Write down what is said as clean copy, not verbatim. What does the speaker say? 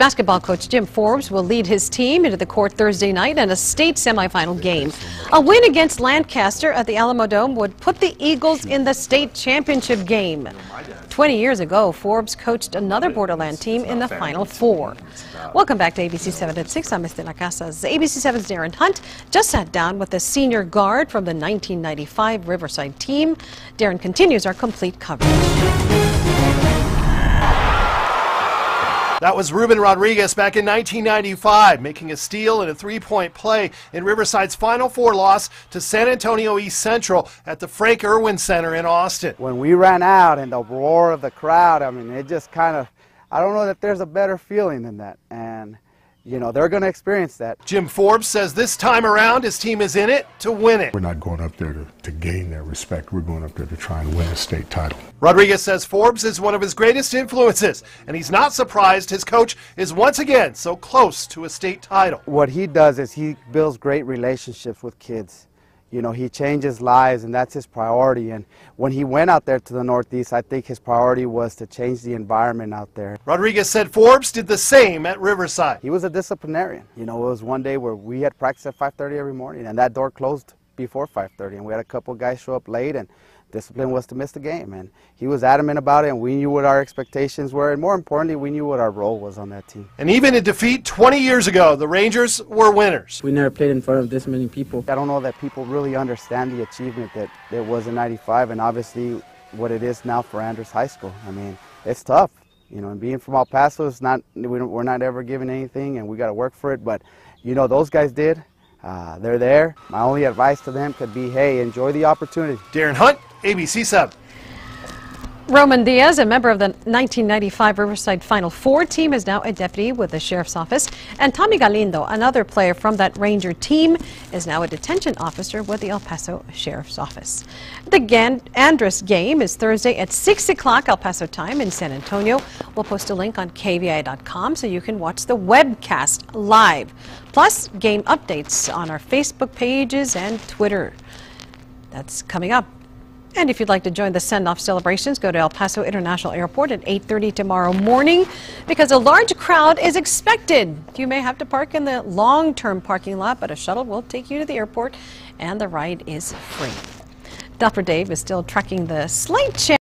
Basketball coach Jim Forbes will lead his team into the court Thursday night in a state semifinal game. A win against Lancaster at the Alamo Dome would put the Eagles in the state championship game. 20 years ago, Forbes coached another Borderland team in the Final Four. Welcome back to ABC 7 at 6. I'm Miss De La Casa's ABC 7's Darren Hunt just sat down with the senior guard from the 1995 Riverside team. Darren continues our complete coverage. That was Ruben Rodriguez back in 1995, making a steal and a three-point play in Riverside's Final Four loss to San Antonio East Central at the Frank Irwin Center in Austin. When we ran out and the roar of the crowd, I mean, it just kind of, I don't know that there's a better feeling than that. And, you know, they're going to experience that. Jim Forbes says this time around his team is in it to win it. We're not going up there to gain their respect. We're going up there to try and win a state title. Rodriguez says Forbes is one of his greatest influences, and he's not surprised his coach is once again so close to a state title. What he does is he builds great relationships with kids. You know, he changes lives, and that's his priority. And when he went out there to the Northeast, I think his priority was to change the environment out there. Rodriguez said Forbes did the same at Riverside. He was a disciplinarian. You know, it was one day where we had practice at 5:30 every morning, and that door closed before 5:30, and we had a couple guys show up late, and discipline was to miss the game. And he was adamant about it, and we knew what our expectations were, and more importantly, we knew what our role was on that team. And even in defeat 20 years ago, the Rangers were winners. We never played in front of this many people. I don't know that people really understand the achievement that it was in '95, and obviously what it is now for Andrews High School. I mean, it's tough. You know, and being from El Paso, it's not, we're not ever given anything, and we got to work for it. But, you know, those guys did. They're there. My only advice to them could be, hey, enjoy the opportunity. Darren Hunt, ABC 7. Roman Diaz, a member of the 1995 Riverside Final Four team, is now a deputy with the Sheriff's Office. And Tommy Galindo, another player from that Ranger team, is now a detention officer with the El Paso Sheriff's Office. The Andrus game is Thursday at 6 o'clock El Paso time in San Antonio. We'll post a link on KVIA.com so you can watch the webcast live. Plus, game updates on our Facebook pages and Twitter. That's coming up. And if you'd like to join the send-off celebrations, go to El Paso International Airport at 8:30 tomorrow morning because a large crowd is expected. You may have to park in the long-term parking lot, but a shuttle will take you to the airport and the ride is free. Dapper Dave is still tracking the slight chance